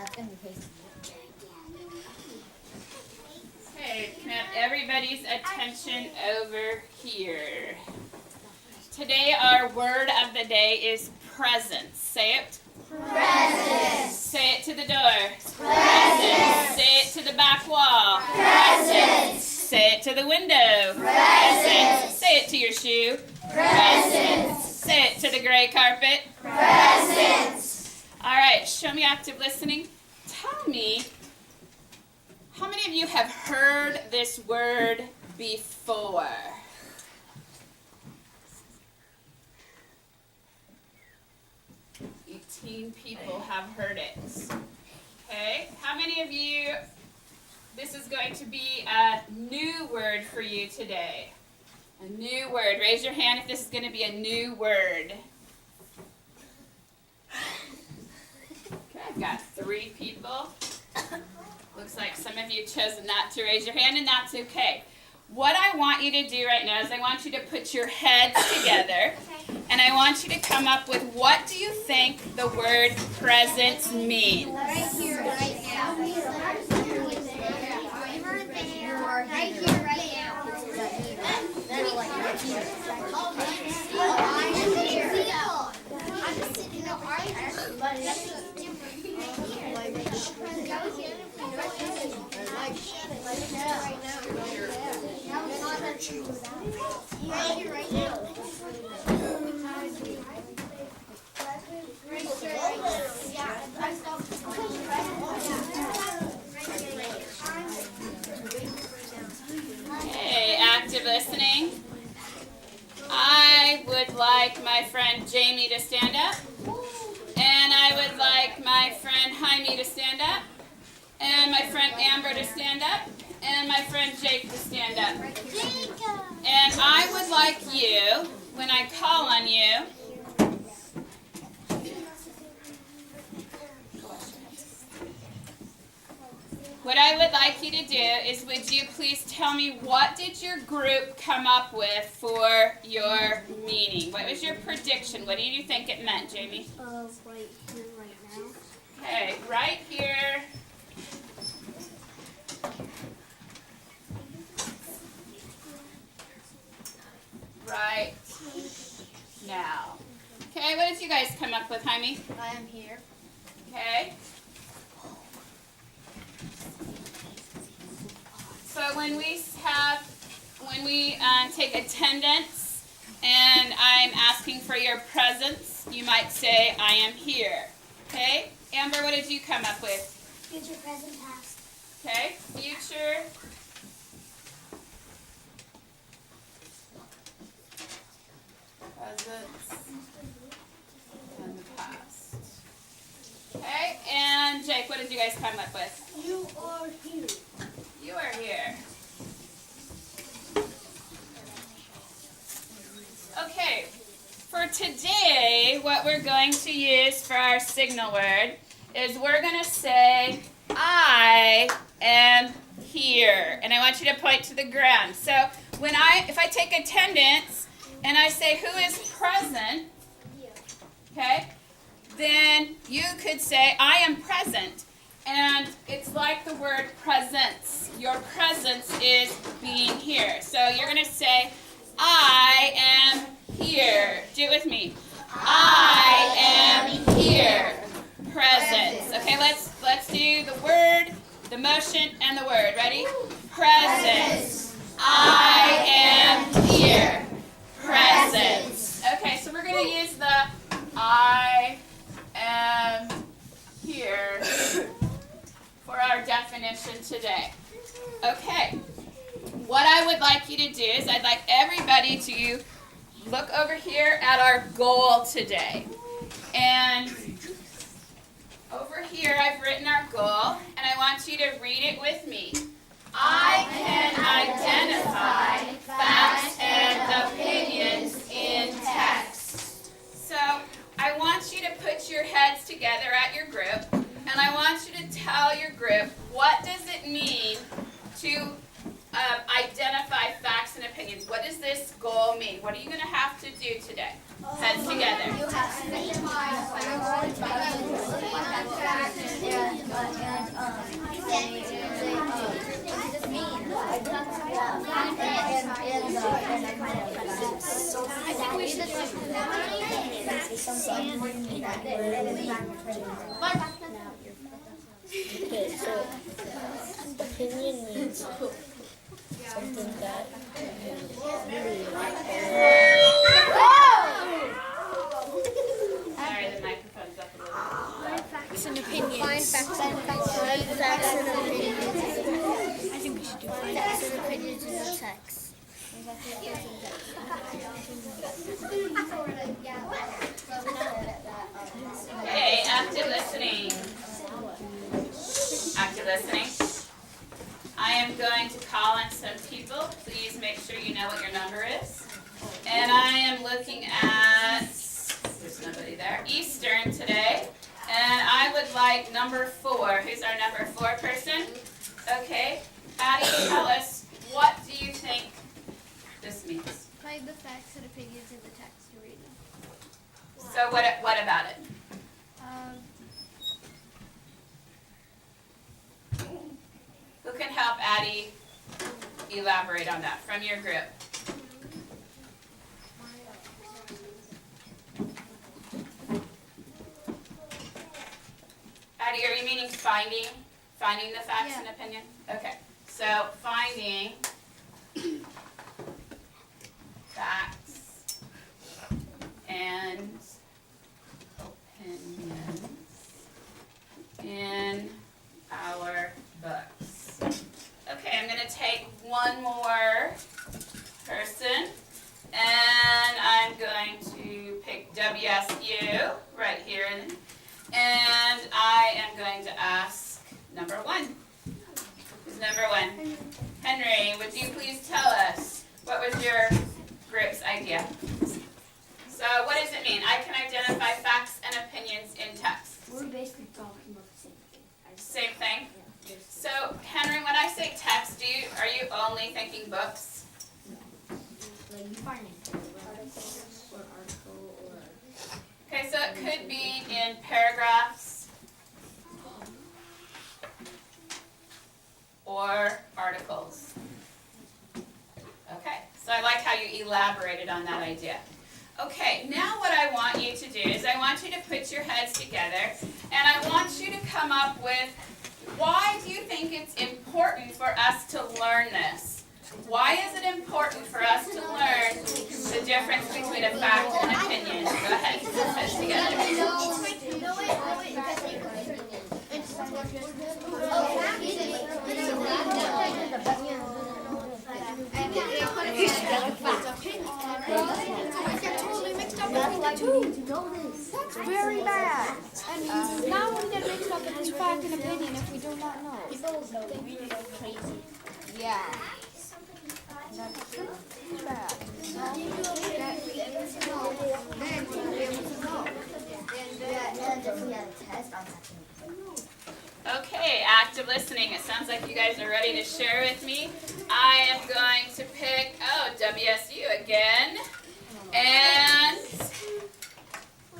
Okay, can I have everybody's attention over here? Today our word of the day is presence. Say it. Presence. Say it to the door. Presence. Say it to the back wall. Presence. Say it to the window. Presence. Say it to your shoe. Presence. Say it to the gray carpet. Presence. All right, show me active listening. Tell me, how many of you have heard this word before? People have heard it. Okay, how many of you, this is going to be a new word for you today? A new word. Raise your hand if this is going to be a new word. Okay, I've got 3 people. Looks like some of you chose not to raise your hand, and that's okay. What I want you to do right now is I want you to put your heads together, and I want you to come up with, what do you think the word presence means? Right here, right now. Right here, right now. I'm just sitting up right here. Right now. Hey, active listening. I would like my friend Jamie to stand up. And I would like my friend Jaime to stand up. And my friend Amber to stand up. And my friend Jake to stand up. And I would like you, when I call on you, what I would like you to do is, would you please tell me, what did your group come up with for your meaning? What was your prediction? What did you think it meant, Jamie? Right here, right now. Okay, right here. Right now. Okay, what did you guys come up with, Jaime? I am here. Okay. So when we take attendance and I'm asking for your presence, you might say, I am here. Okay? Amber, what did you come up with? Future, present, past. Okay? Future. Presence. And the past. Okay? And Jake, what did you guys come up with? You are here. You are here. Okay, for today, what we're going to use for our signal word is we're going to say, I am here. And I want you to point to the ground. So if I take attendance and I say, who is present, okay, then you could say, I am present. And it's like the word presence. Your presence is being here. So you're going to say, I am here. Do it with me. I am here. Presence. Okay, let's do the word, the motion, and the word. Ready? Presence. I am here. Presence. Okay, so we're going to use the I am here for our definition today. Okay, what I would like you to do is I'd like everybody to look over here at our goal today. And over here I've written our goal, and I want you to read it with me. I can identify facts and opinions in text. So I want you to put your heads together at your group, and I want you to tell your group, what does it mean to identify facts and opinions? What does this goal mean? What are you going to have to do today? Heads together. You have to identify facts and Okay, so opinion means something that you really like. Sorry, the microphone's up a little bit. Facts and opinions. Find facts and opinions. I think we should do Facts and opinions in the text. Okay, active listening. Active listening. I am going to call on some people. Please make sure you know what your number is. And I am looking at, there's nobody there, Eastern today. And I would like number 4. Who's our number 4 person? Okay. Addie, tell us, what do you think this means? Find the facts and opinions in the text to read them. So what about it? Who can help Addie elaborate on that from your group? Addie, are you meaning finding the facts and opinion? Okay, so finding facts and opinions in our books. Okay, I'm going to take one more person, and I'm going to pick WSU right here, and I am going to ask number 1. Who's number 1? Henry, would you please tell us what was your group's idea? So what does it mean? I can identify facts and opinions in text. We're basically talking about the same thing. Same thing? Yeah, So, Henry, when I say text, are you only thinking books? like you find it or article or Okay, so it could be in paragraphs or articles. Okay, so I like how you elaborated on that idea. Okay, now what I want you to do is I want you to put your heads together, and I want you to come up with, why do you think it's important for us to learn this? Why is it important for us to learn the difference between a fact and an opinion? Go ahead, put your heads together. That's very bad. And now we get mixed up in fact and opinion if we do not know. Yeah. That's bad. Okay, active listening. It sounds like you guys are ready to share with me. I am going to pick, WSU again. And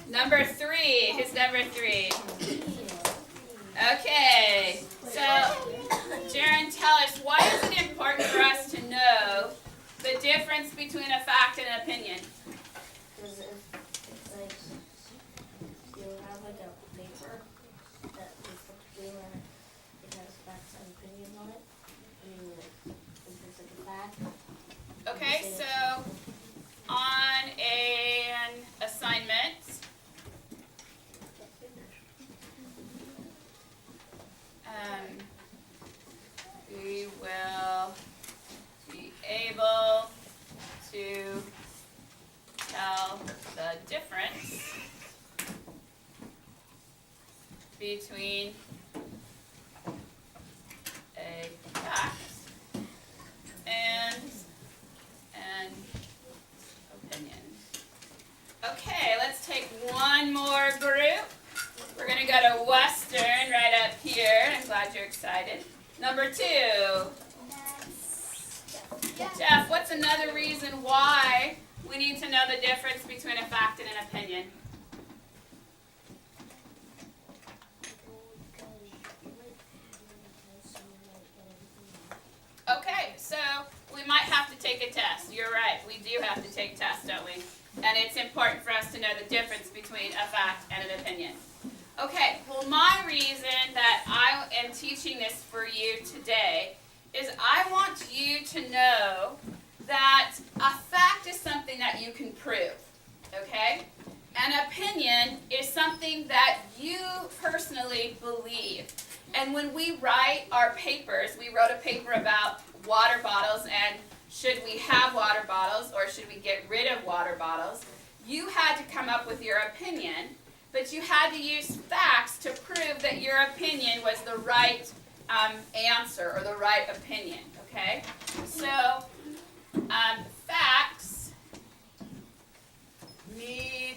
number 3. Who's number 3? Okay. So, Jaron, tell us, why is it important for us to know the difference between a fact and an opinion? because it's like you have like a paper that is particularly when it has facts and opinions on it. If it's like a fact. Okay, so on an assignment, we will be able to tell the difference between a fact and an opinion. Okay, let's take one more group. We're going to go to Western right up here. I'm glad you're excited. Number 2. Jeff, what's another reason why we need to know the difference between a fact and an opinion? Okay, so we might have to take a test. You're right, we do have to take tests, don't we? And it's important for us to know the difference between a fact and an opinion. Okay, well, my reason that I am teaching this for you today is I want you to know that a fact is something that you can prove, okay? An opinion is something that you personally believe. And when we write our papers, we wrote a paper about water bottles and should we have water bottles or should we get rid of water bottles? You had to come up with your opinion, but you had to use facts to prove that your opinion was the right answer or the right opinion, okay? So, facts need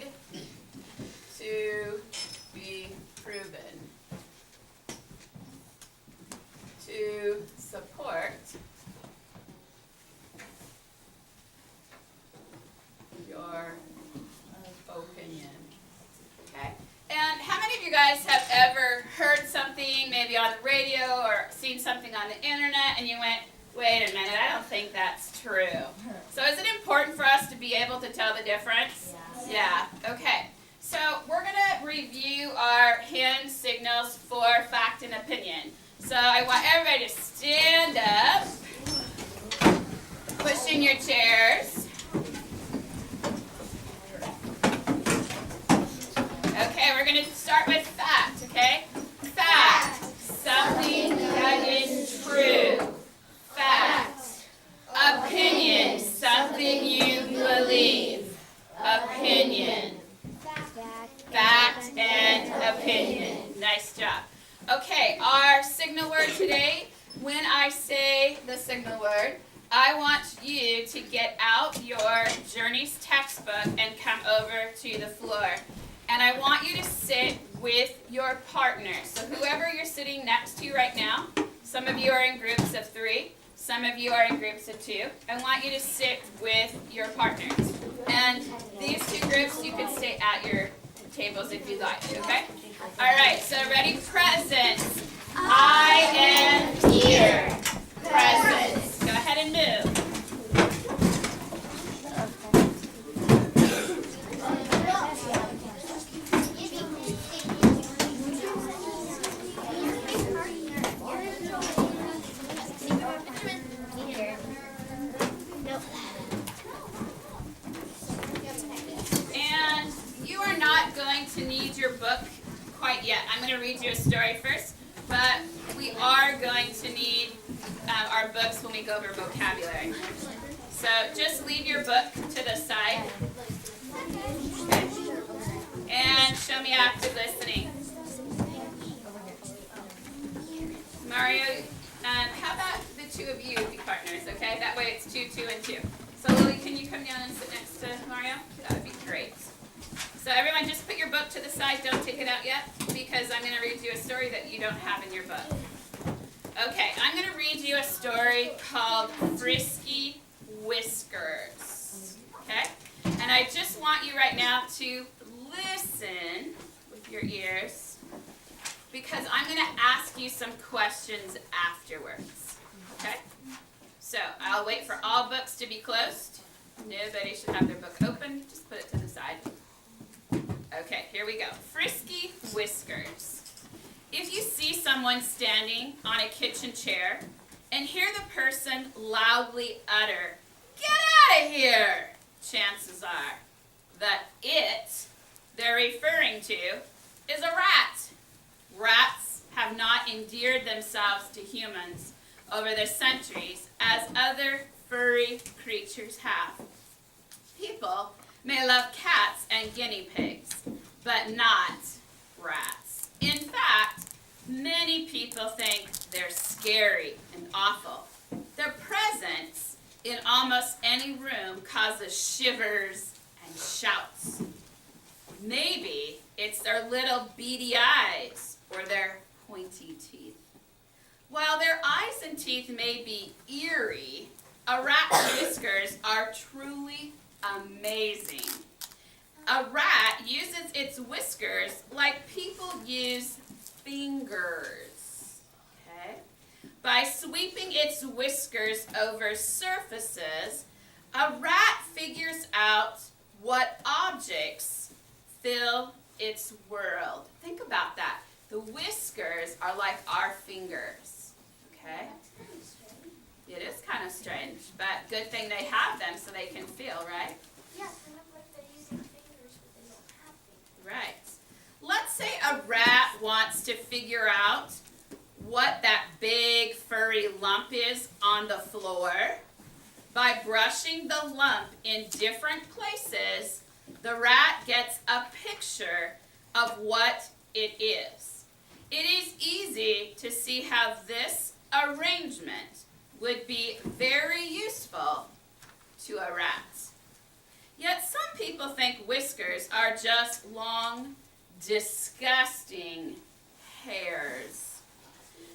to be proven to support your opinion. Okay? And how many of you guys have ever heard something maybe on the radio or seen something on the internet and you went, wait a minute, I don't think that's true. So is it important for us to be able to tell the difference? Yeah. Okay. So we're going to review our hand signals for fact and opinion. So I want everybody to stand up, push in your chairs. Okay, we're going to start with fact, okay? Fact, something that is true. Fact, opinion, something you believe. Opinion. Fact and opinion. Nice job. Okay, our signal word today, when I say the signal word, I want you to get out your Journeys textbook and come over to the floor. And I want you to sit with your partner. So whoever you're sitting next to right now, some of you are in groups of 3, some of you are in groups of 2. I want you to sit with your partners. And these 2 groups, you can stay at your tables if you'd like to, okay? All right, so ready? Presence. I am here. Presence. Go ahead and move. And you are not going to need your book quite yet. I'm going to read you a story first, but we are going to need our books when we go over vocabulary. So just leave your book to the side. Okay. And show me active listening. Mario, how about the 2 of you be partners, okay? That way it's 2, 2, and 2. So Lily, can you come down and sit next to Mario? That would be great. So everyone just put your book to the side. Don't take it out yet because I'm going to read you a story that you don't have in your book. Okay, I'm going to read you a story called Frisky Whiskers. Okay? And I just want you right now to listen with your ears because I'm going to ask you some questions afterwards. Okay? So I'll wait for all books to be closed. Nobody should have their book open. Just put it to the side. Okay, here we go. Frisky Whiskers. If you see someone standing on a kitchen chair and hear the person loudly utter, "Get out of here!" chances are that it they're referring to is a rat. Rats have not endeared themselves to humans over the centuries as other furry creatures have. People may love cats and guinea pigs, but not rats. In fact, many people think they're scary and awful. Their presence in almost any room causes shivers and shouts. Maybe it's their little beady eyes or their pointy teeth. While their eyes and teeth may be eerie, a rat's whiskers are truly amazing. A rat uses its whiskers like people use fingers. Okay? By sweeping its whiskers over surfaces, a rat figures out what objects fill its world. Think about that. The whiskers are like our fingers, okay? It is kind of strange, but good thing they have them so they can feel, right? Yeah, kind of like they're using fingers, but they don't have fingers. Right. Let's say a rat wants to figure out what that big furry lump is on the floor. By brushing the lump in different places, the rat gets a picture of what it is. It is easy to see how this arrangement would be very useful to a rat. Yet some people think whiskers are just long, disgusting hairs.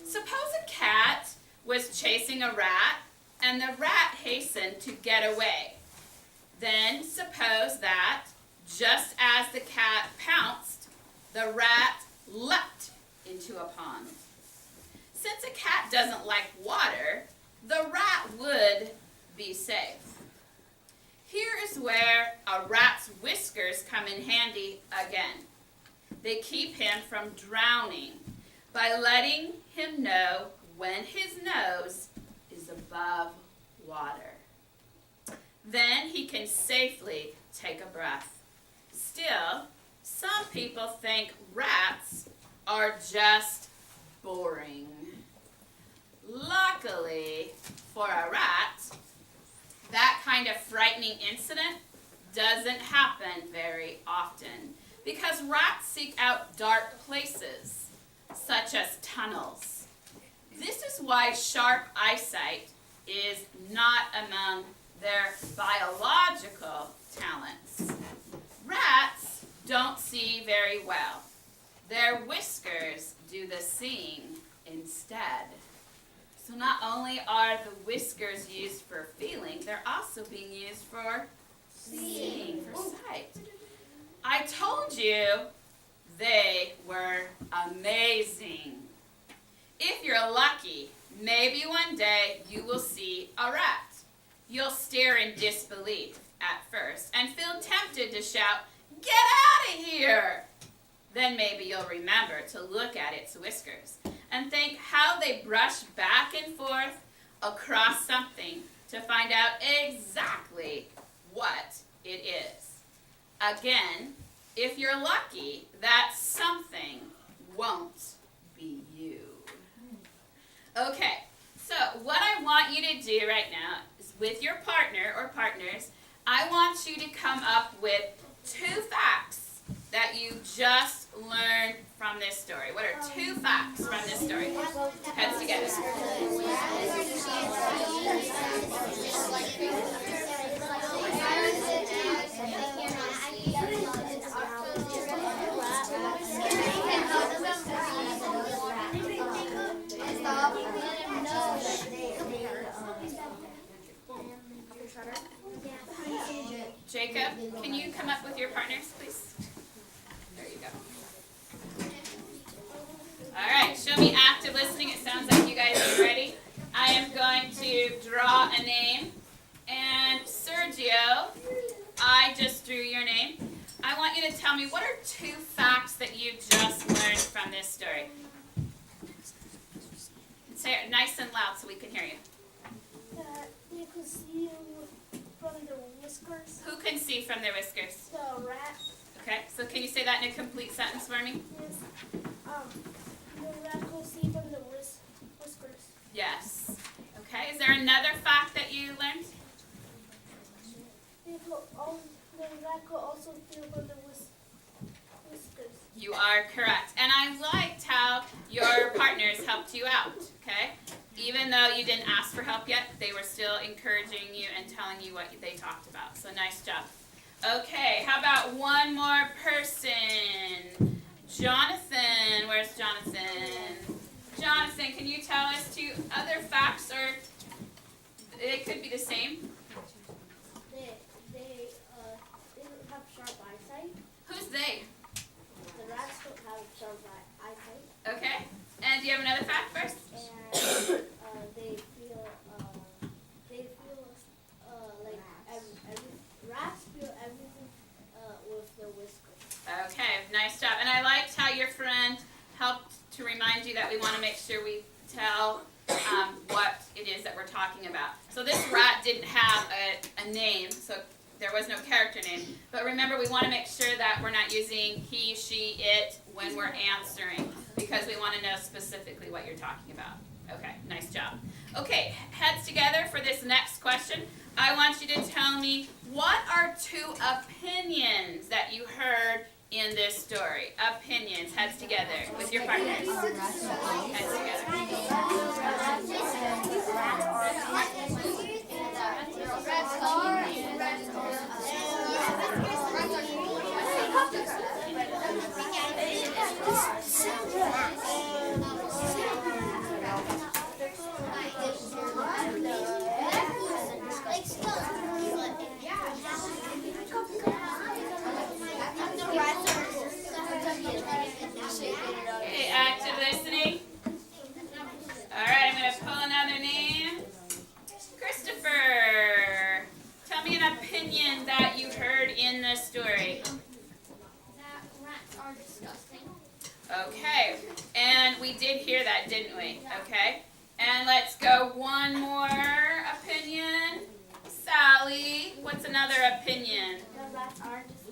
Suppose a cat was chasing a rat and the rat hastened to get away. Then suppose that, just as the cat pounced, the rat leapt into a pond. Since a cat doesn't like water, the rat would be safe. Here is where a rat's whiskers come in handy again. They keep him from drowning by letting him know when his nose is above water. Then he can safely take a breath. Still, some people think rats are just boring. Luckily for a rat, that kind of frightening incident doesn't happen very often because rats seek out dark places, such as tunnels. This is why sharp eyesight is not among their biological talents. Rats don't see very well. Their whiskers do the seeing instead. So not only are the whiskers used for feeling, they're also being used for seeing, for sight. I told you they were amazing. If you're lucky, maybe one day you will see a rat. You'll stare in disbelief at first and feel tempted to shout, "Get out of here!" Then maybe you'll remember to look at its whiskers and think how they brush back and forth across something to find out exactly what it is. Again, if you're lucky, that something won't be you. Okay, so what I want you to do right now is with your partner or partners, I want you to come up with 2 facts that you just learned from this story. What are 2 facts from this story? Heads together. Jacob, can you come up with your partners, please? There you go. All right, show me active listening. It sounds like you guys are ready. I am going to draw a name. And Sergio, I just drew your name. I want you to tell me, what are 2 facts that you just learned from this story? Say it nice and loud so we can hear you. That you could see from the whiskers. Who can see from their whiskers? The rat. Okay, so can you say that in a complete sentence for me? Yes. The rat could see from the whiskers. Yes. Okay, is there another fact that you learned? The rat could also feel from the whiskers. You are correct. And I liked how your partners helped you out, okay? Even though you didn't ask for help yet, they were still encouraging you and telling you what they talked about. So nice job. Okay, how about one more person? Jonathan, where's Jonathan? Jonathan, can you tell us 2 other facts, or they could be the same? They don't have sharp eyesight. Who's they? The rats don't have sharp eyesight. Okay, and do you have another fact first? And they feel like rats feel everything you that we want to make sure we tell what it is that we're talking about. So this rat didn't have a name, so there was no character name. But remember, we want to make sure that we're not using he, she, it when we're answering, because we want to know specifically what you're talking about. Okay, nice job. Okay, heads together for this next question. I want you to tell me, what are 2 opinions that you heard in this story? Opinions, heads together with your partners. Heads Okay, active listening. All right, I'm going to pull another name. Christopher, tell me an opinion that you heard in the story. That rats are disgusting. Okay, and we did hear that, didn't we? Okay, and let's go one more opinion. Sally, what's another opinion? The rats are disgusting.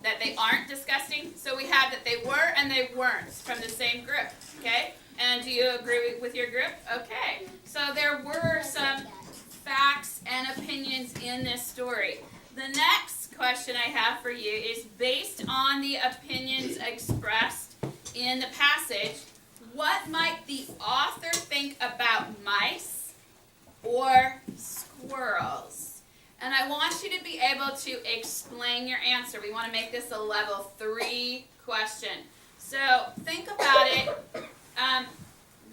That they aren't disgusting? So we have that they were and they weren't from the same group, okay? And do you agree with your group? Okay, so there were some facts and opinions in this story. The next question I have for you is, based on the opinions expressed in the passage, what might the author think about mice or squirrels? And I want you to be able to explain your answer. We want to make this a level 3 question. So think about it.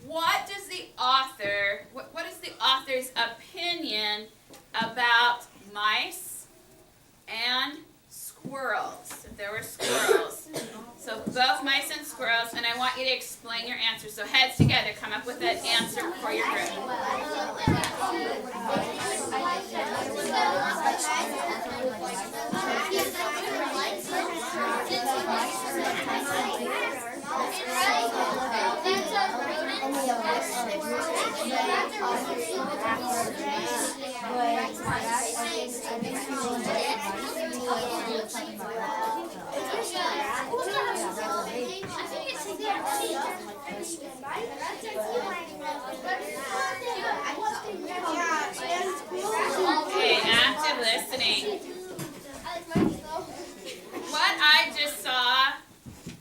What is the author's opinion about mice and squirrels? If there were squirrels. So both mice and squirrels, and I want you to explain your answer. So heads together, come up with an answer for your group. Okay, active listening. What I just saw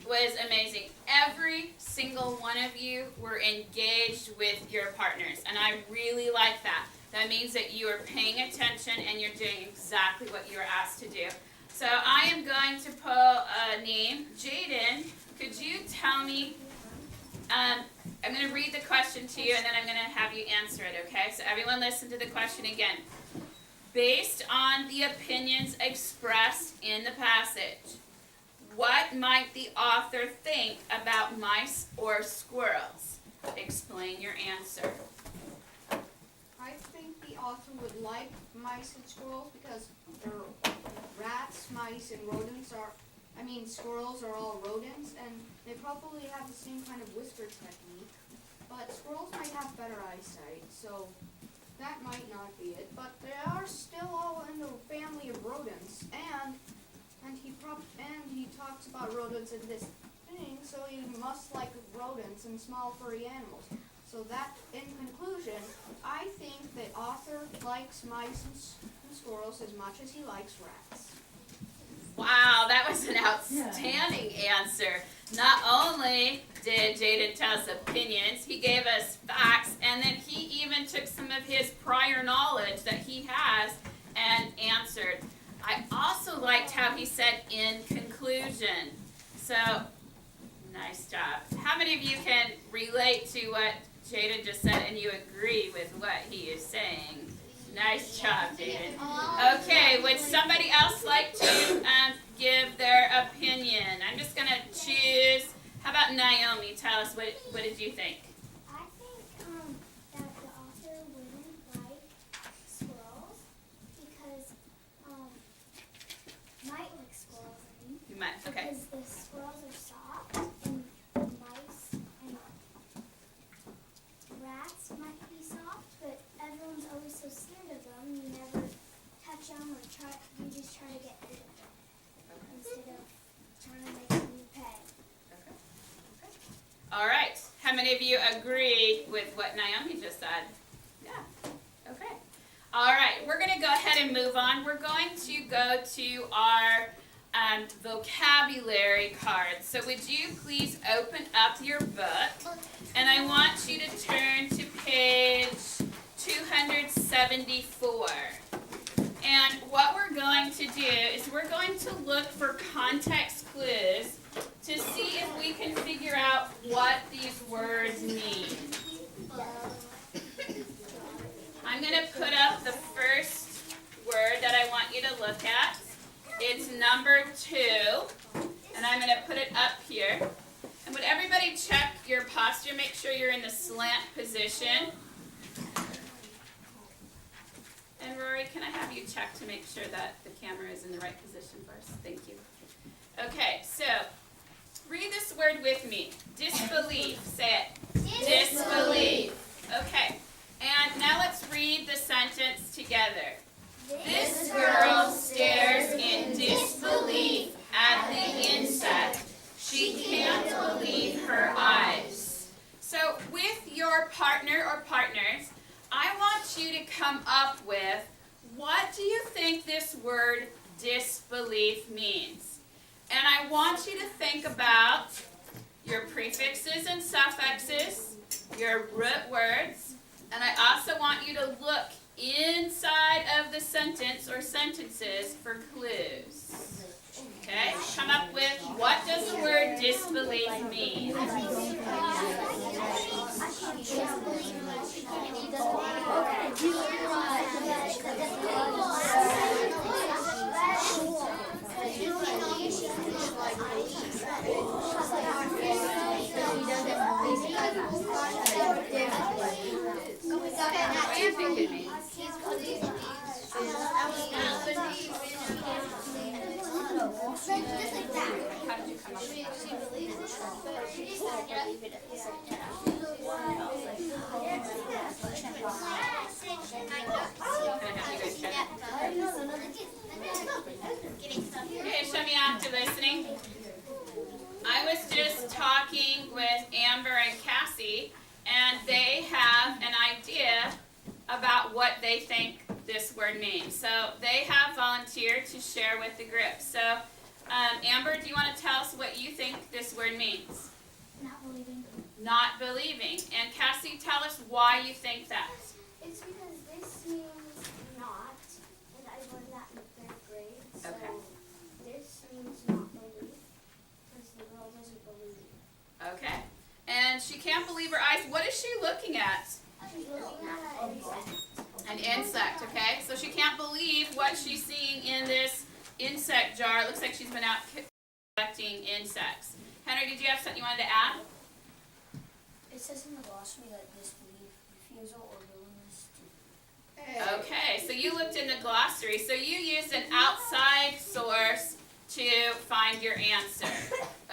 was amazing. Every single one of you were engaged with your partners, and I really like that. That means that you are paying attention and you're doing exactly what you were asked to do. So I am going to pull a name. Jaden, could you tell me, I'm going to read the question to you and then I'm going to have you answer it, okay? So everyone listen to the question again. Based on the opinions expressed in the passage, what might the author think about mice or squirrels? Explain your answer. I think the author would like mice and squirrels because they're rats, mice, and squirrels are all rodents, and they probably have the same kind of whisper technique. But squirrels might have better eyesight, so that might not be it. But they are still all in the family of rodents, and he talks about rodents in this thing, so he must like rodents and small furry animals. So that, in conclusion, I think the author likes mice and squirrels as much as he likes rats. Wow, that was an outstanding answer. Not only did Jaden tell us opinions, he gave us facts, and then he even took some of his prior knowledge that he has and answered. I also liked how he said in conclusion. So, nice job. How many of you can relate to what Jaden just said and you agree with what he is saying? Nice job, Jaden. Okay, would somebody else like to give their opinion? I'm just going to choose. How about Naomi? Tell us, what did you think? I think that the author wouldn't like squirrels because might like squirrels. I mean, You might. Okay. because the squirrels are soft and mice and All right. How many of you agree with what Naomi just said? Yeah. Okay. All right. We're going to go ahead and move on. We're going to go to our vocabulary card. So would you please open up your book, and I want you to turn to page 274. And what we're going to do is we're going to look for context clues to see if we can figure out what these words mean. I'm going to put up the first word that I want you to look at. It's number 2, and I'm going to put it up here. And would everybody check your posture? Make sure you're in the slant position. And Rory, can I have you check to make sure that the camera is in the right position first? Thank you. Okay, so read this word with me. Disbelief. Say it. Disbelief. Okay, and now let's read the sentence together. This girl stares in disbelief at the insect. She can't believe her eyes. So with your partner or partners, I want you to come up with, what do you think this word disbelief means? And I want you to think about your prefixes and suffixes, your root words, and I also want you to look inside of the sentence or sentences for clues. Okay? Come up with, what does the word disbelief mean? What do you think it means? How did you come up with Okay, show me after listening. I was just talking with Amber and Cassie, and they have an idea about what they think this word means. So they have volunteered to share with the group. So Amber, do you want to tell us what you think this word means? Not believing. Not believing. And Cassie, tell us why you think that. It's because this means not, and I learned that in 3rd grade. So Okay. this means not believe, because the girl doesn't believe. Okay. And she can't believe her eyes. What is she looking at? She's looking at an insect. An insect, okay? So she can't believe what she's seeing in this insect jar. It looks like she's been out collecting insects. Henry, did you have something you wanted to add? It says in the glossary that disbelief, refusal, or willingness to. Okay, so you looked in the glossary. So you used an outside source to find your answer.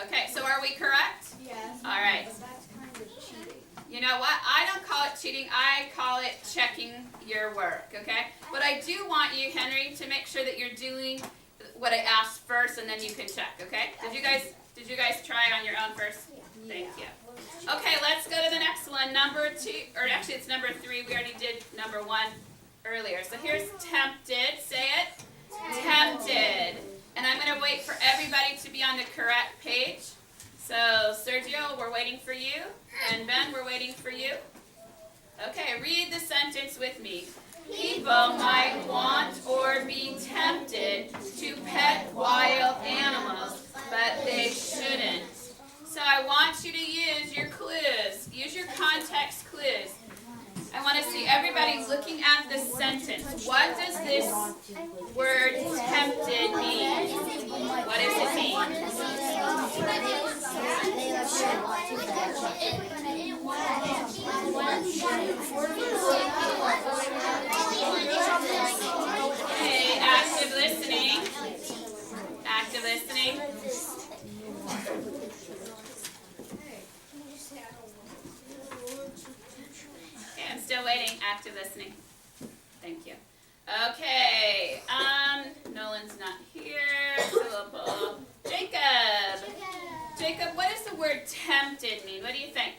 Okay, so are we correct? Yes. All right. But that's kind of cheating. You know what? I don't call it cheating. I call it checking your work, okay? But I do want you, Henry, to make sure that you're doing what I asked first, and then you can check, okay? Did you guys try on your own first? Thank you. Okay, let's go to the next one. Number 2, or actually it's number 3. We already did number 1 earlier. So here's tempted. Say it. Tempted. And I'm going to wait for everybody to be on the correct page. So Sergio, we're waiting for you. And Ben, we're waiting for you. Okay, read the sentence with me. People might want or be tempted to pet wild animals, but they shouldn't. So I want you to use your clues. Use your context clues. I want to see everybody looking at the sentence. What does this word tempted mean? What does it mean? Okay, active listening. Active listening. Okay, I'm still waiting. Active listening. Thank you. Okay, Nolan's not here. Syllable. Jacob. Jacob, what is the the word tempted mean? What do you think?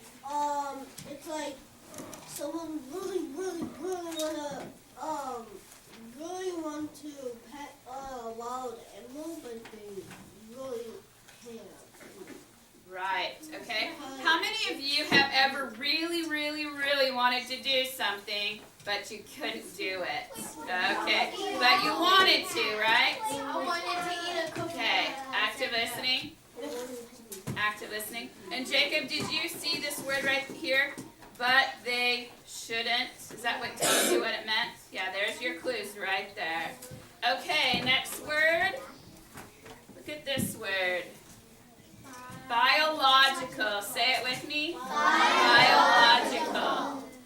It's like someone really want to pet a wild animal, but they really can't. Right, okay. How many of you have ever really wanted to do something, but you couldn't do it? Okay, but you wanted to, right? I wanted to eat a cookie. Okay, active listening. Active listening. And Jacob, did you see this word right here? But they shouldn't. Is that what tells you what it meant? Yeah, there's your clues right there. Okay, next word. Look at this word. Biological. Say it with me. Biological.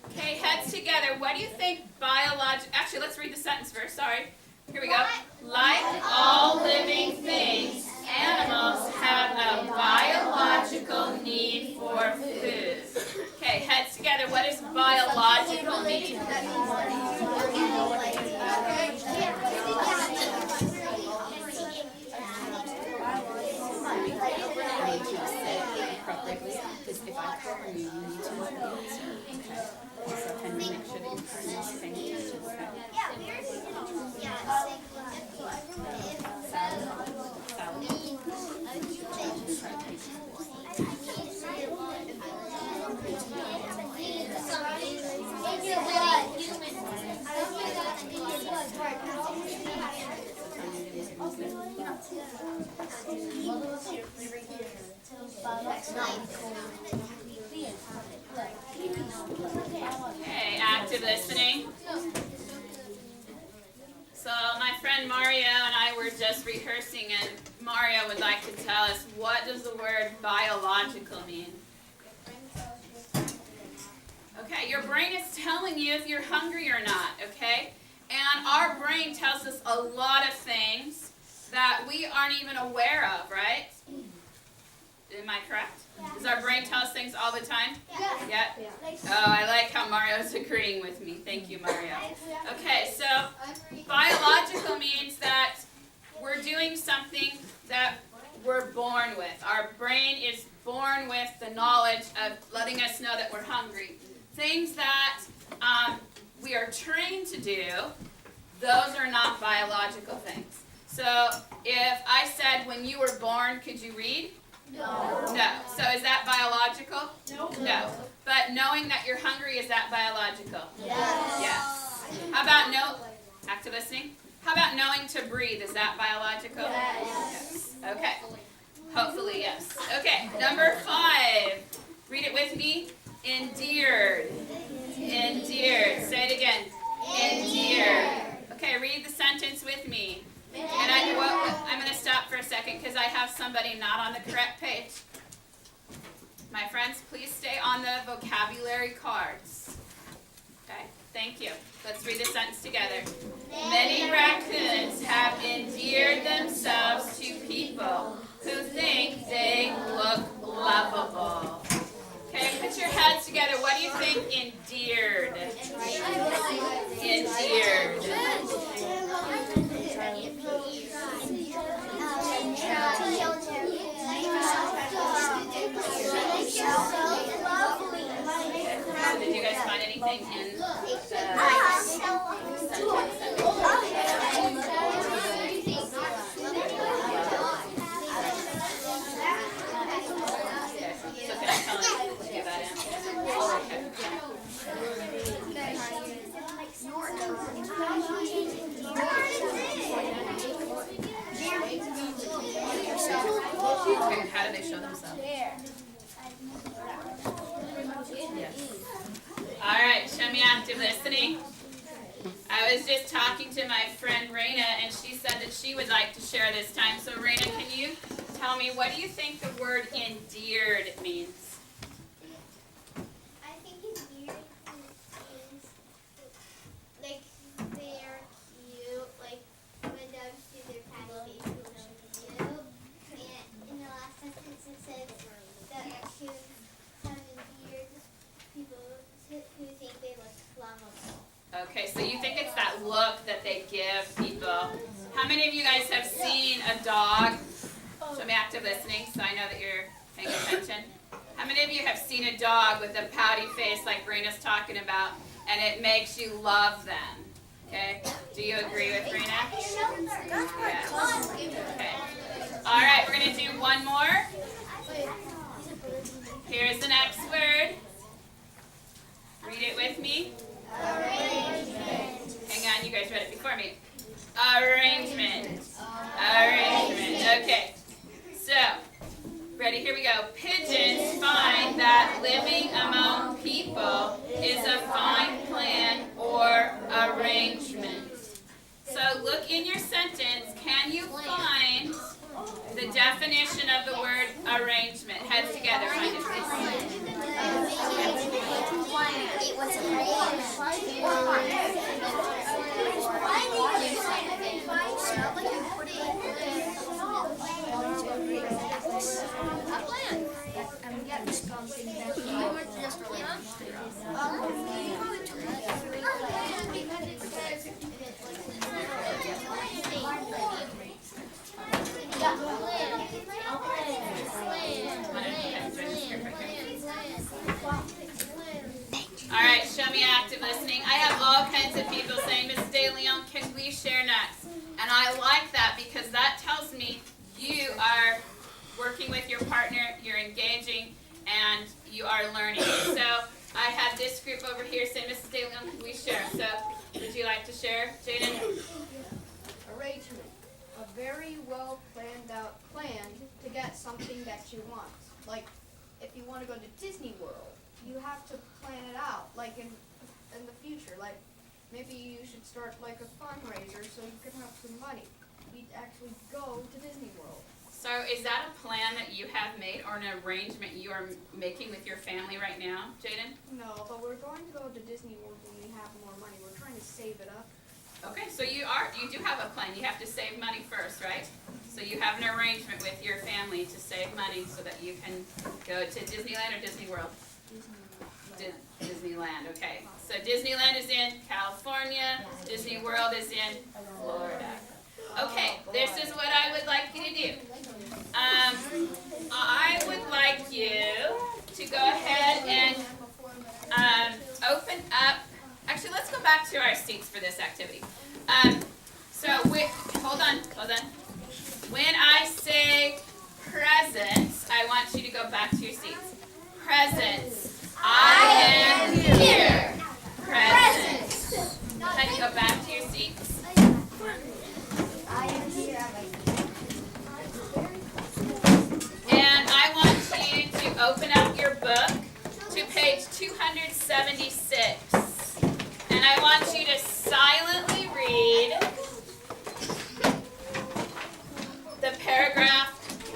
Okay, heads together. What do you think biological... Actually, let's read the sentence first. Sorry. Here we go. Like all living things, animals have a biological need for food. Okay, heads together. What does biological mean? Because if I cover you, you need to know the answer. Okay. So can you make sure that you pronounce things? Okay. Okay, active listening. So my friend Mario and I were just rehearsing, and Mario would like to tell us, what does the word biological mean? Okay, your brain is telling you if you're hungry or not, okay? And our brain tells us a lot of things that we aren't even aware of, right? Am I correct? Does our brain tell us things all the time? Yeah. Oh, I like how Mario's agreeing with me. Thank you, Mario. Okay, so biological means that we're doing something that we're born with. Our brain is born with the knowledge of letting us know that we're hungry. Things that we are trained to do, those are not biological things. So if I said when you were born, could you read? No. No. So is that biological? No. But knowing that you're hungry, is that biological? Yes. How about active listening? How about knowing to breathe? Is that biological? Yes. Okay. Hopefully, yes. Okay, number 5. Read it with me. Endeared. Endeared. Say it again. Endeared. Okay, read the sentence with me. And I'm going to stop for a second because I have somebody not on the correct page. My friends, please stay on the vocabulary cards. Okay, thank you. Let's read the sentence together. Many raccoons have endeared themselves to people who think they look lovable. Okay, put your heads together. What do you think endeared? Endeared. Did you guys find anything in the sentence? So can I tell you to give that Okay, how do they show themselves? Yes. All right, show me active listening. I was just talking to my friend Raina, and she said that she would like to share this time. So Raina, can you tell me, what do you think the word endeared means? I think endeared means like they are cute, like when doves do their patty face, it's cute. And in the last sentence it says that raccoons have endeared people who think they look lovable. Okay, so you think it's that look that they give people. How many of you guys have seen a dog? Show me active listening so I know that you're Paying attention? How many of you have seen a dog with a pouty face like Rena's talking about, and it makes you love them? Okay? Do you agree with Rena? Yes. Okay. All right, we're going to do one more. Here's the next word. Read it with me. Arrangement. Hang on, you guys read it before me. Arrangement. Arrangement. Okay. So, ready? Here we go. Pigeons find that living among people is a fine plan or arrangement. So, look in your sentence. Can you find the definition of the word arrangement? Heads together. Find it, please. It was All right, show me active listening. I have all kinds of people saying, Ms. De Leon, can we share notes? And I like that because that tells me you are working with your partner, you're engaging, and you are learning. So I have this group over here saying, Mrs. De Leon, can we share? So would you like to share, Jaden? Arrangement. A very well planned out plan to get something that you want. Like, if you want to go to Disney World, you have to plan it out, like in the future. Like, maybe you should start like a fundraiser so you can have some money. You'd actually go to Disney World. So is that a plan that you have made or an arrangement you are making with your family right now, Jaden? No, but we're going to go to Disney World when we have more money. We're trying to save it up. Okay, so you do have a plan. You have to save money first, right? So you have an arrangement with your family to save money so that you can go to Disneyland or Disney World? Disneyland, okay. So Disneyland is in California, Disney World is in Florida. Okay, this is what I would like you to do. I would like you to go ahead and open up. Actually, let's go back to our seats for this activity. Hold on. When I say presents, I want you to go back to your seats. Presents. I am here. Presents. Go ahead and go back to your seats. And I want you to open up your book to page 276. And I want you to silently read the paragraph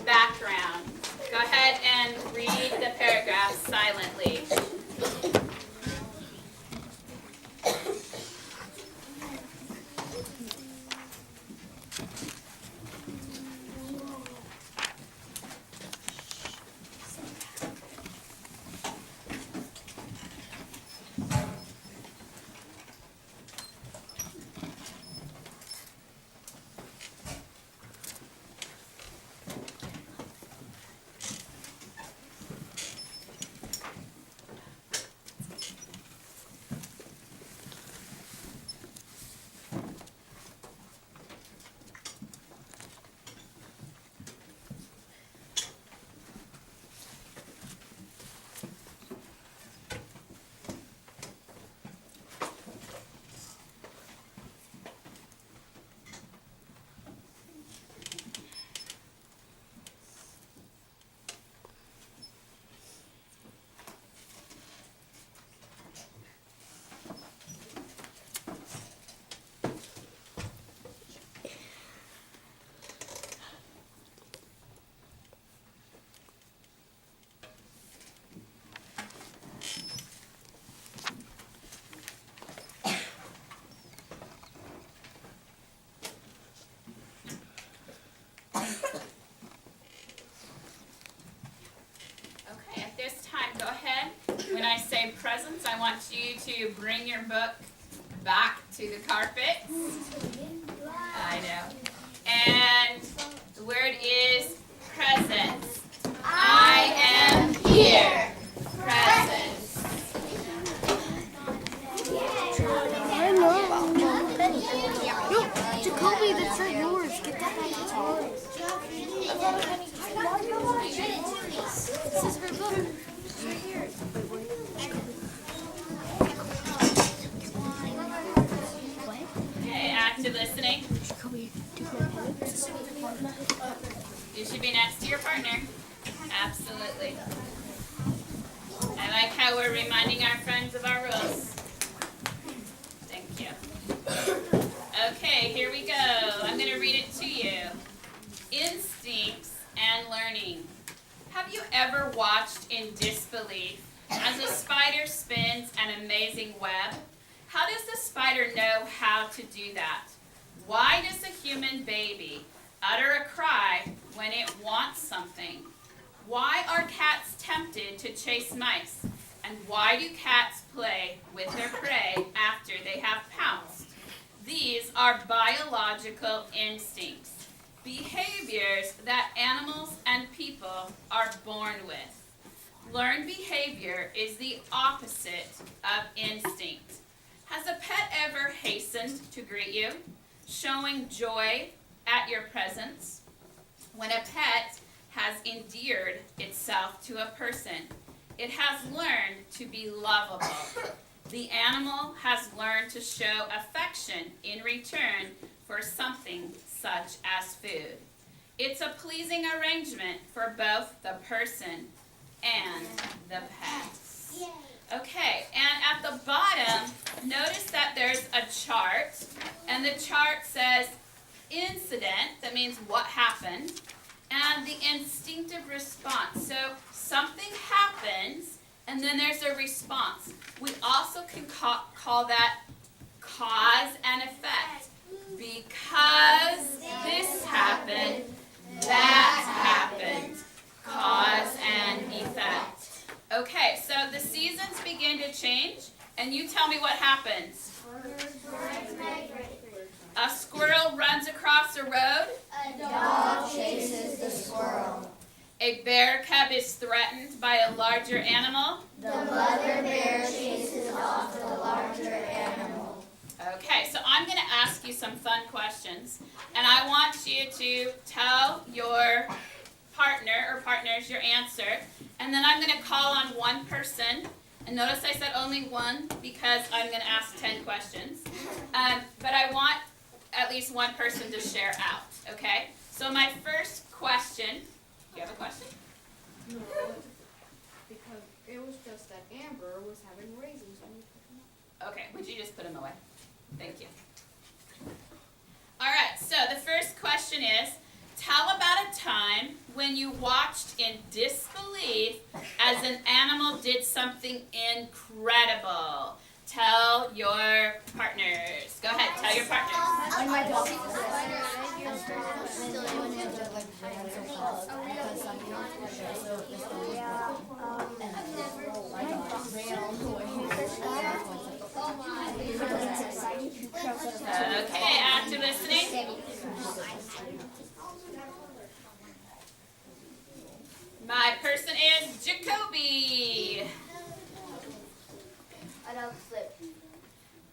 background. Go ahead and read the paragraph silently. When I say presents, I want you to bring your book back to the carpet. I know. And the word is presents. I I am here. Present. Jacoby, that's not yours. Get that back. It's yours. This is her book. It's right here. Okay, active listening. You should be next to your partner. Absolutely. I like how we're reminding our friends of our rules. Thank you. Okay, here we go. I'm going to read it to you. Instincts and learning. Have you ever watched in disbelief as a spider spins an amazing web? How does the spider know how to do that? Why does a human baby utter a cry when it wants something? Why are cats tempted to chase mice? And why do cats play with their prey after they have pounced? These are biological instincts, behaviors that animals and people are born with. Learned behavior is the opposite of instinct. Has a pet ever hastened to greet you, showing joy at your presence? When a pet has endeared itself to a person, it has learned to be lovable. The animal has learned to show affection in return for something such as food. It's a pleasing arrangement for both the person and the pet. Okay, and at the bottom, notice that there's a chart, and the chart says incident, that means what happened, and the instinctive response. So something happens, and then there's a response. We also can call that cause and effect. Because this happened, that happened. Cause and effect. Okay, so the seasons begin to change, and you tell me what happens. A squirrel runs across a road. A dog chases the squirrel. A bear cub is threatened by a larger animal. The mother bear chases off the larger animal. Okay, so I'm going to ask you some fun questions, and I want you to tell your partner or partners your answer, and then I'm going to call on one person. And notice I said only one because I'm going to ask 10 questions. But I want at least one person to share out, okay? So my first question, do you have a question? No, because it was just that Amber was having raisins when you picked them up. Okay, would you just put them away? Thank you. All right, so the first question is, tell about a time when you watched in disbelief as an animal did something incredible. Tell your partners. Go ahead, tell your partners. When my dog Okay, active listening. My person is Jacoby. A dog flip.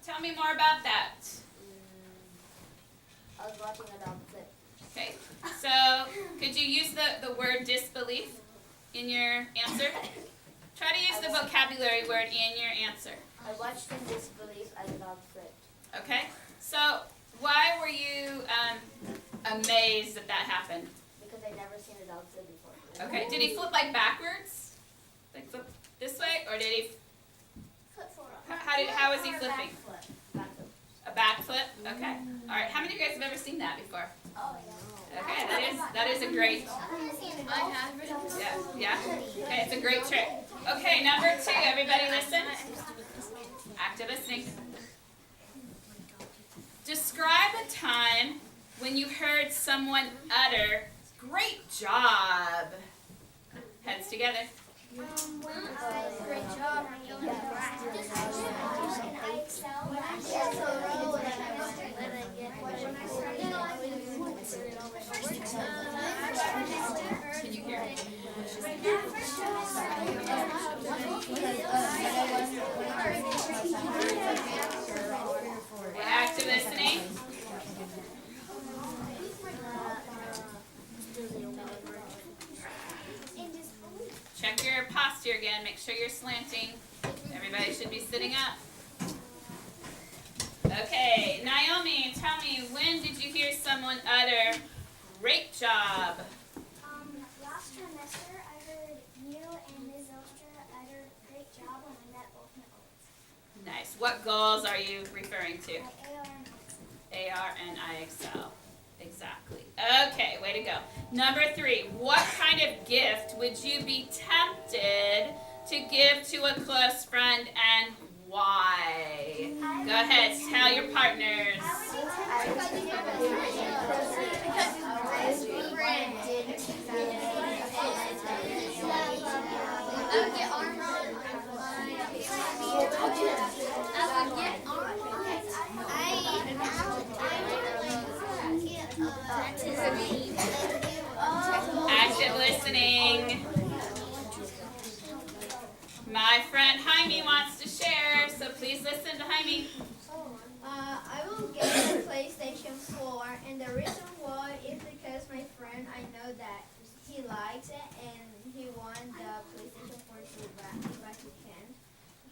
Tell me more about that. I was watching a dog flip. Okay, so could you use the word disbelief in your answer? Try to use the vocabulary word in your answer. I watched in disbelief as a dog flipped. Okay, so why were you amazed that that happened? Because I'd never seen a dog flip before. Okay, did he flip like backwards? Like flip this way, or did he? How was he flipping? Back flip. A back flip? Okay. All right. How many of you guys have ever seen that before? Oh, Okay, that is a great. I have. Yeah. Okay, it's a great trick. Okay, number 2. Everybody listen. Active listening. Describe a time when you heard someone utter, "Great job." Heads together. Great job. Can you hear? sure you're slanting. Everybody should be sitting up. Okay, Naomi, tell me, when did you hear someone utter, "Great job"? Last trimester, I heard you and Ms. Zostra utter great job when I met both my goals. Nice. What goals are you referring to? AR and AR and IXL. Exactly. Okay, way to go. Number 3, what kind of gift would you be tempted to give to a close friend and why? Go ahead, tell your partners. Active listening. My friend Jaime wants to share, so please listen to Jaime. I will get a PlayStation 4, and the reason why is because my friend, I know that he likes it, and he wants the PlayStation 4 to back again,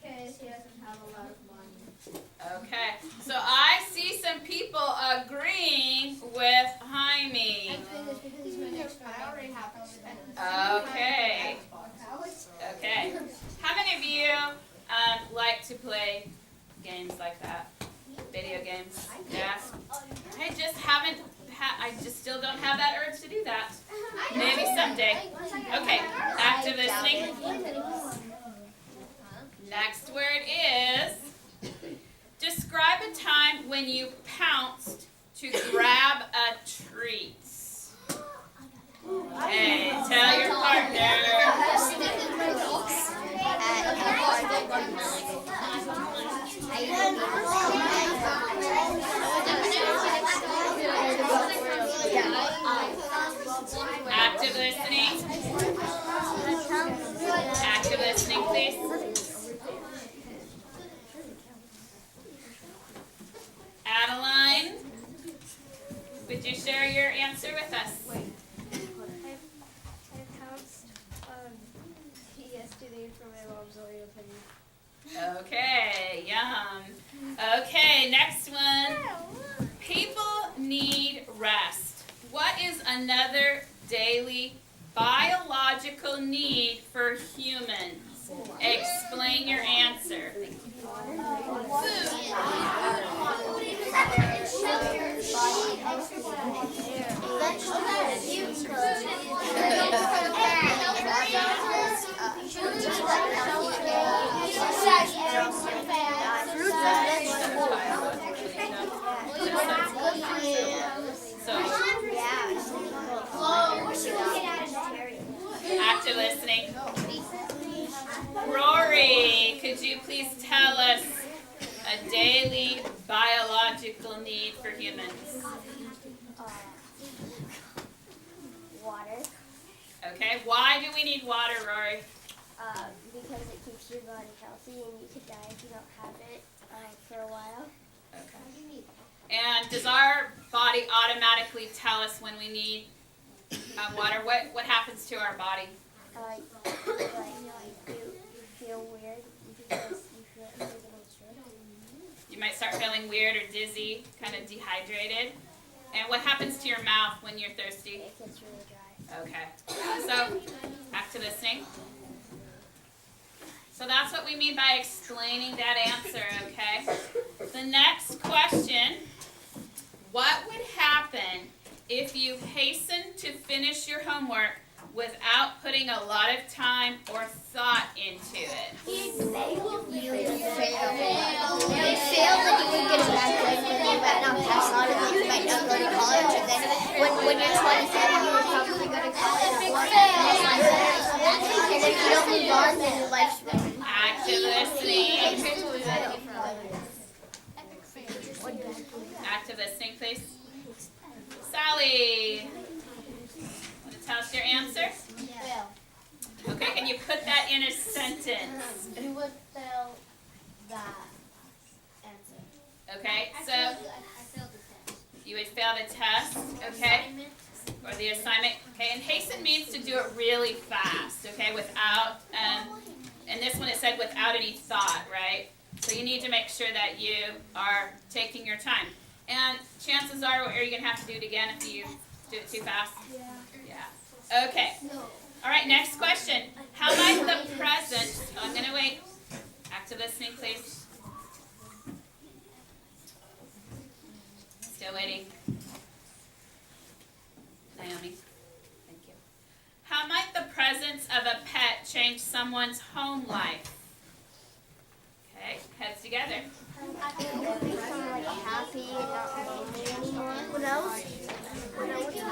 because he doesn't have a lot of money. Okay, so I see some people agreeing with Jaime. I already have it. Okay. Okay. How many of you like to play games like that? Video games? Yeah. I just haven't. I just still don't have that urge to do that. Maybe someday. Okay. Active listening. Next word is describe a time when you pounced to grab a treat. Okay, tell your partner. Active listening. Active listening, please. Adeline, would you share your answer with us? I pounced yesterday for my mom's Oreo pudding. Okay, yum. Okay, next one. People need rest. What is another daily biological need for humans? Explain your answer. Active listening. Rory, could you please tell us a daily biological need for humans? Water. Okay, why do we need water, Rory? Because it keeps your body healthy, and you could die if you don't have it for a while. Okay. And does our body automatically tell us when we need water? What happens to our body? You feel weird because you feel You might start feeling weird or dizzy, kind of dehydrated. And what happens to your mouth when you're thirsty? It gets really dry. Okay. So, back to listening. So that's what we mean by explaining that answer, okay? The next question, what would happen if you hasten to finish your homework without putting a lot of time or thought into it? You would fail. You would fail, and you would get a bad grade, and you might not pass on, and you might not go to college, and then when you're 27, you would probably go to college, and if you don't move on, then your life's ruined. Active listening. Active listening, please. Sally, want to tell us your answer? Okay, can you put that in a sentence? Who would fail that answer? Okay, so I failed the test. you would fail the test, okay? Or the assignment, okay? And hasten means to do it really fast, okay? Without and this one it said without any thought, right? So you need to make sure that you are taking your time. And chances are you're going to have to do it again if you do it too fast. Yeah. Okay. All right, next question. How might the present, I'm going to wait. Active listening, please. Still waiting. Naomi. Thank you. How might the presence of a pet change someone's home life? Okay, heads together. Happy, not lonely anymore. When I was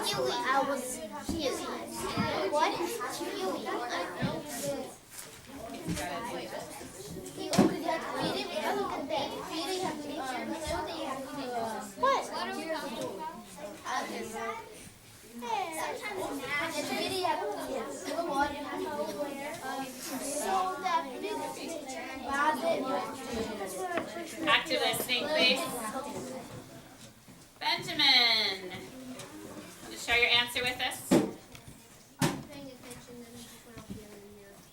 Chewy, I was Chewy. What? Chewy. What? Active listening, please. Benjamin. Want to share your answer with us?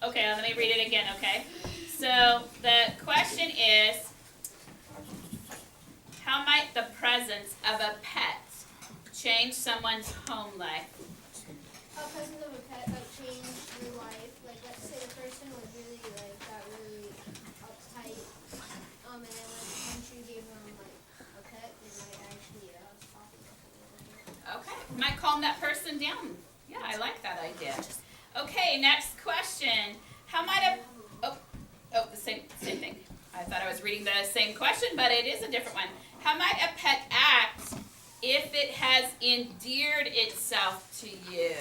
Okay, let me read it again, okay? So the question is, how might the presence of a pet change someone's home life? A presence of a pet that changed your life. Like, let's say the person was really, like, got really uptight, and then when the country gave them, like, a pet, they might actually soften up a little bit. Okay, might calm that person down. Yeah, I like that idea. Okay, next question. How might the same thing. I thought I was reading the same question, but it is a different one. How might a pet act if it has endeared itself to you?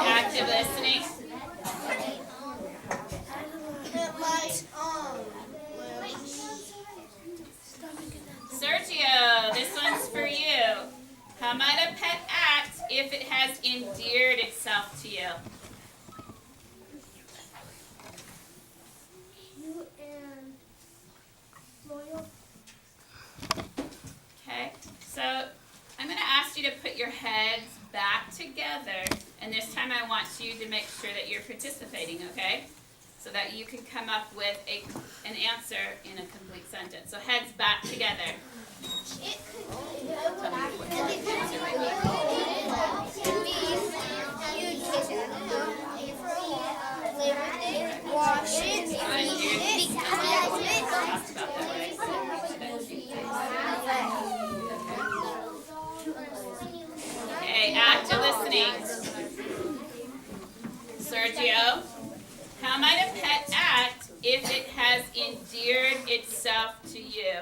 Active listening. Sergio, this one's for you. How might a pet act if it has endeared itself to you? You and loyal. Okay, so I'm going to ask you to put your heads back together, and this time I want you to make sure that you're participating, okay? So that you can come up with an answer in a complete sentence. So heads back together. Okay, active listening. Sergio, how might a pet act if it has endeared itself to you?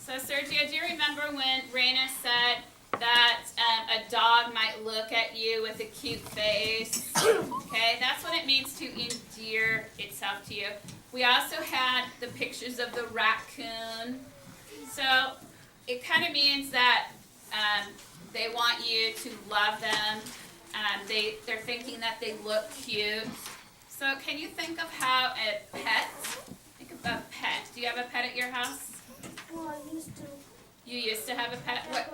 So Sergio, do you remember when Raina said that a dog might look at you with a cute face? Okay, that's what it means to endear itself to you. We also had the pictures of the raccoon. So it kind of means that they want you to love them. They're thinking that they look cute. So can you think of how a pet, think of a pet. Do you have a pet at your house? Well, I used to. You used to have a pet? What?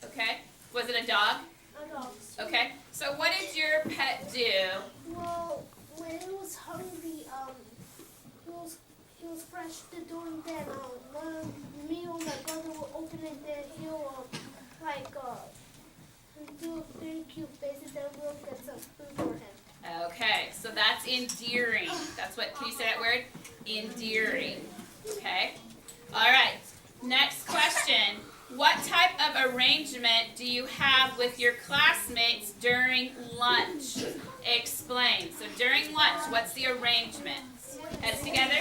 Okay. Was it a dog? A dog. Okay. So what did your pet do? Well, when it was hungry, he was fresh the door, and then when me or my brother will open it, then he'll do very cute faces, then we'll get some food for him. Okay. So that's endearing. That's what, can you say that word? Endearing. Okay. All right. Next question. What type of arrangement do you have with your classmates during lunch? Explain. So during lunch, what's the arrangement? Heads together.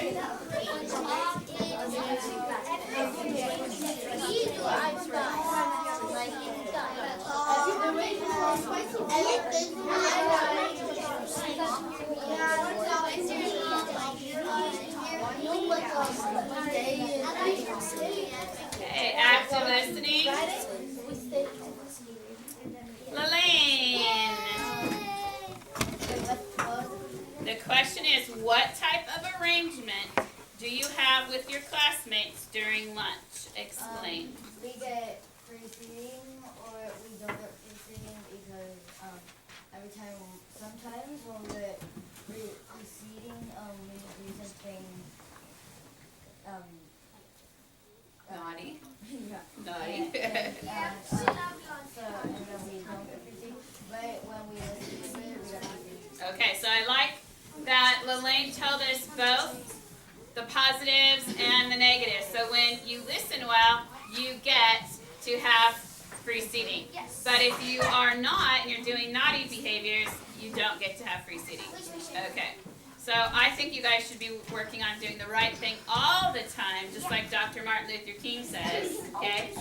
Okay, active listening. what type of arrangement do you have with your classmates during lunch? Explain. We get free seating or we don't get free seating because every time, sometimes when we get free seating, we do something Naughty. yeah. Naughty. And then we don't get free seating. But when we listen to it, we get free seating. Okay, so I like that Lelaine told us both the positives and the negatives. So when you listen well, you get to have free seating. Yes. But if you are not and you're doing naughty behaviors, you don't get to have free seating. Okay. So I think you guys should be working on doing the right thing all the time, just like Dr. Martin Luther King says, okay?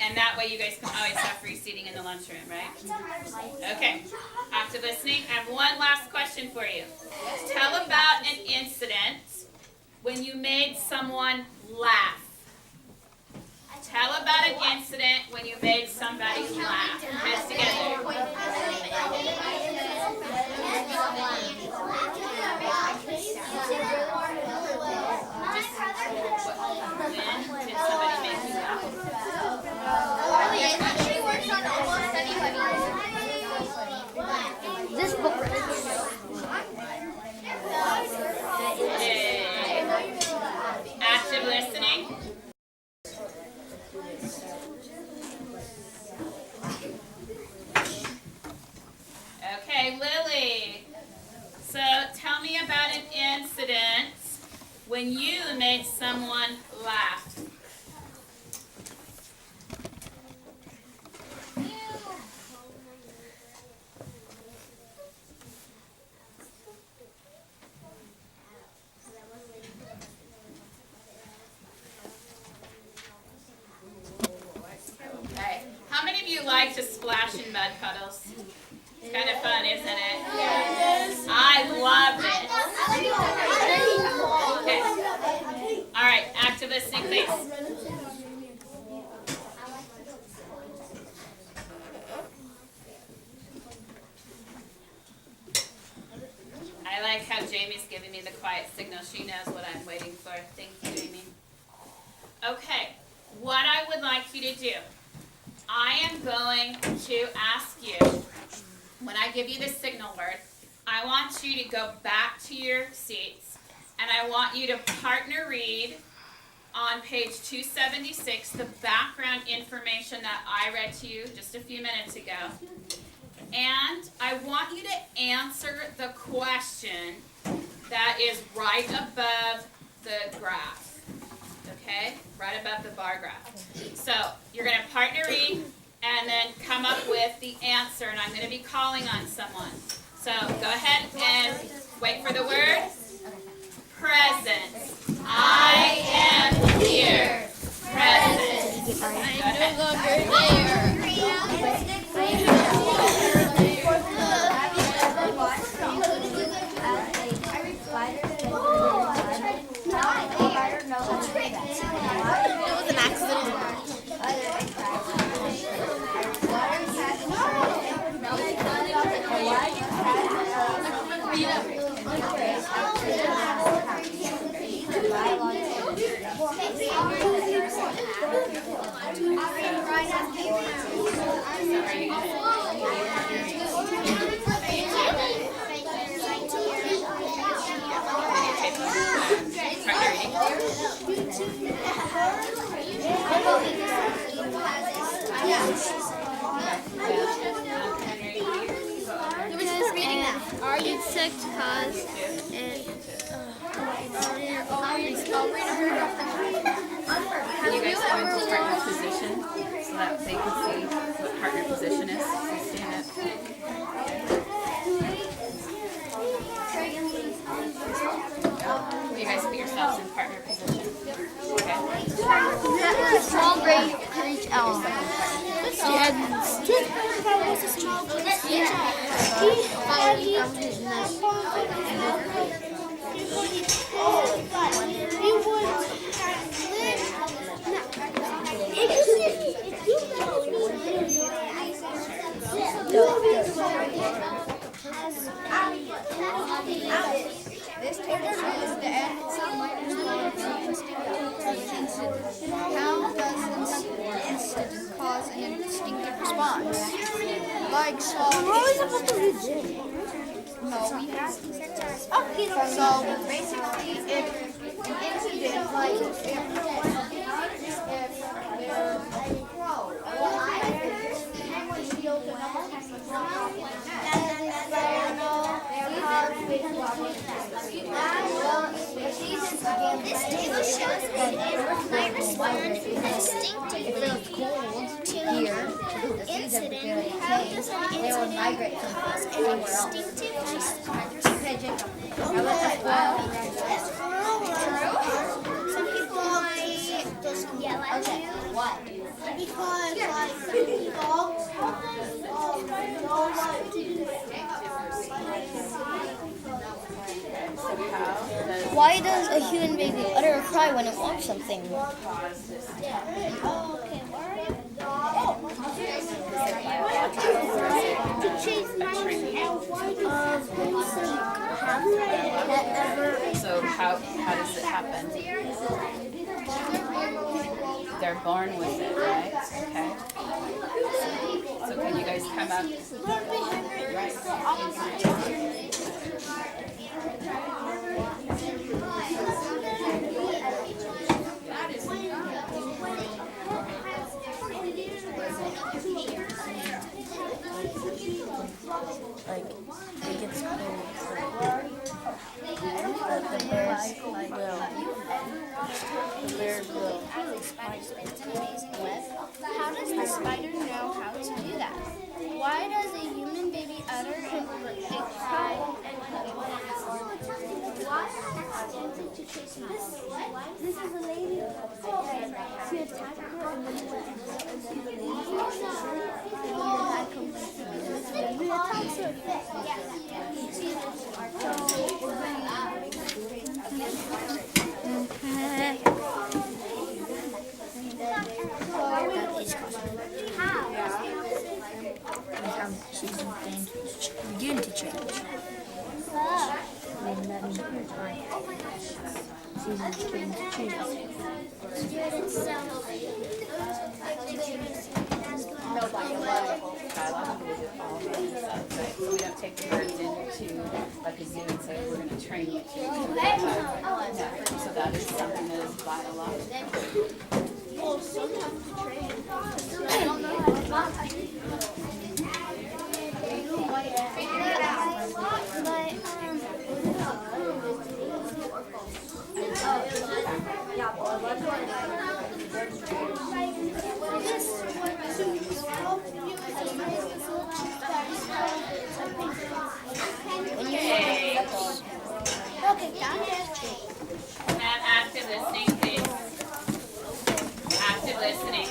And that way you guys can always have free seating in the lunchroom, right? Okay. After listening, I have one last question for you. Tell about an incident when you made someone laugh. Tell about an incident when you made somebody laugh. Hands together. When did somebody make you laugh? It actually works on almost anybody. This book. Yay. Active listening. Okay, Lily. So tell me about an incident when you made someone laugh. Okay. How many of you like to splash in mud puddles? It's kind of fun, isn't it? Yes. I love it. Okay. All right, active listening, please. I like how Jamie's giving me the quiet signal. She knows what I'm waiting for. Thank you, Jamie. Okay, what I would like you to do, I am going to ask you, when I give you the signal word, I want you to go back to your seats, and I want you to partner read on page 276 the background information that I read to you just a few minutes ago. And I want you to answer the question that is right above the graph. Okay? Right above the bar graph. So you're going to partner read and then come up with the answer, and I'm going to be calling on someone. So go ahead and wait for the word. Present. I am here. Present. I'm no longer Are you sick, cause Can you guys go into partner position so that they can see what partner position is? So stand up. You guys put yourselves in partner position. Okay. small grade for each element. how does instant cause an instinctive response? Like so. No, we have so basically, if an incident, like if there's a crow, penguin steals another penguin's rock in This table shows that animals might respond instinctively to an incident. How does an incident cause an instinctive response? Some people might just yell at you. Why? Because like dogs don't like So how does Why does a human baby utter a cry when it wants something? cause this to happen? Oh, okay. Where are you? to chase mice. So how does it happen? They're born with it, right? Okay. So can you guys come up? Like, it gets cold. The bears will. It's an amazing web. How does the spider know how to do that? Why does a human baby utter a cry why accidentally to chase mice? This is a lady. She attacked her and then she went and then the lady had come we attacked her. She's begin to change. And that means her time. Seasons change. Biological is all about themselves, right? So we don't take the birds into like a zoo and say we're going to train you to. No. So that is something that is biological. Well, sometimes to train. Okay, got it. Have active listening, please. Active listening.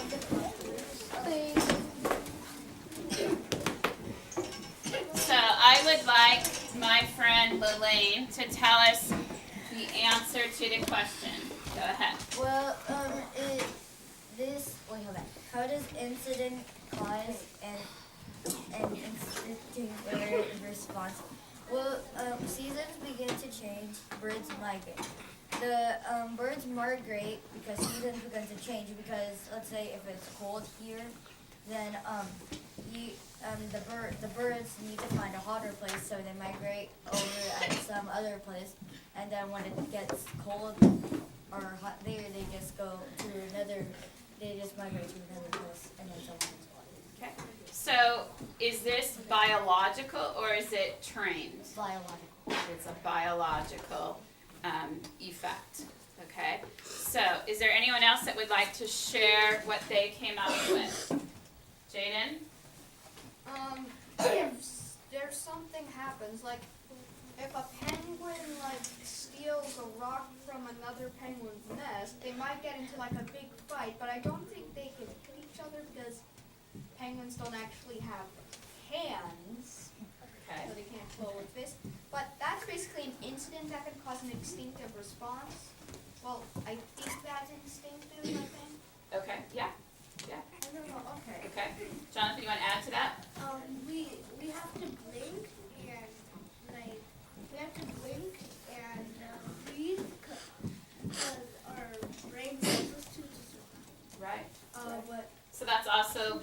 So I would like my friend Lelaine to tell us the answer to the question. Go ahead. Well, hold on. How does incident cause an instinctive response? Well, seasons begin to change, birds migrate. The birds migrate because seasons begin to change because, let's say, if it's cold here, then the birds need to find a hotter place, so they migrate over at some other place, and then when it gets cold or hot there, they just go to another. They just migrate to another place, and then so on and so on. Okay. So is this biological or is it trained? Biological. It's a biological effect. Okay. So is there anyone else that would like to share what they came up with? Jaden? If there's something happens, like if a penguin steals a rock from another penguin's nest, they might get into like a big fight, but I don't think they can hit each other because penguins don't actually have hands, Okay. so they can't blow with fists. But that's basically an incident that can cause an instinctive response. Well, I think that's instinctive, I think. Okay. Yeah. I don't know, okay. Okay. Jonathan, you want to add to that? We have to blink and we have to blink and breathe because our brain tells us to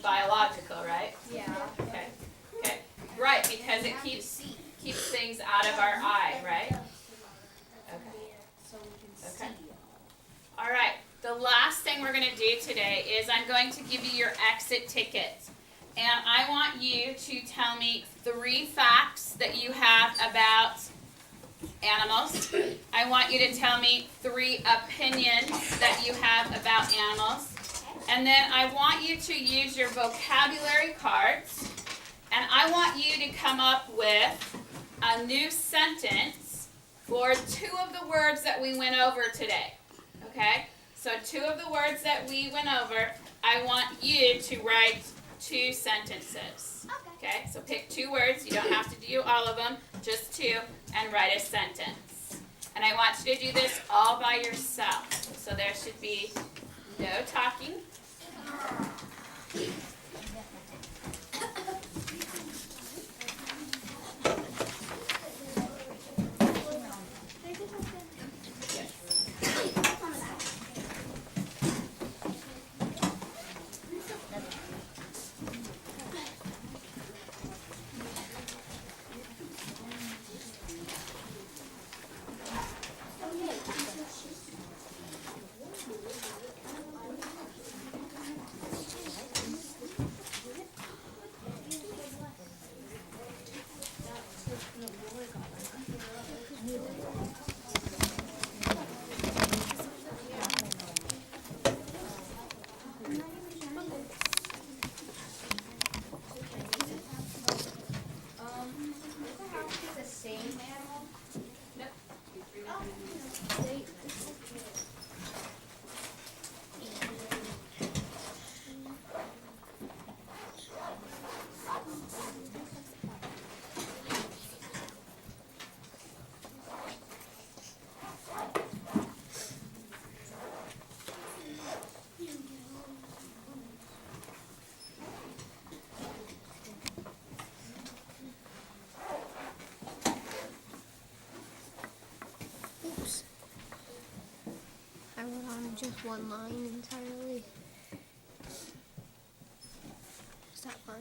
biological, right? Yeah. Okay. Okay. Right, because it keeps things out of our eye, right? Okay. So we can Okay. see. All right. The last thing we're going to do today is I'm going to give you your exit tickets. And I want you to tell me 3 facts that you have about animals. I want you to tell me 3 opinions that you have about animals. And then I want you to use your vocabulary cards. And I want you to come up with a new sentence for 2 of the words that we went over today. Okay? So 2 of the words that we went over, I want you to write 2 sentences. Okay? So pick 2 words. You don't have to do all of them, just 2, and write a sentence. And I want you to do this all by yourself. So there should be no talking. The same animal? Oops. I wrote on just one line entirely. Is that fine?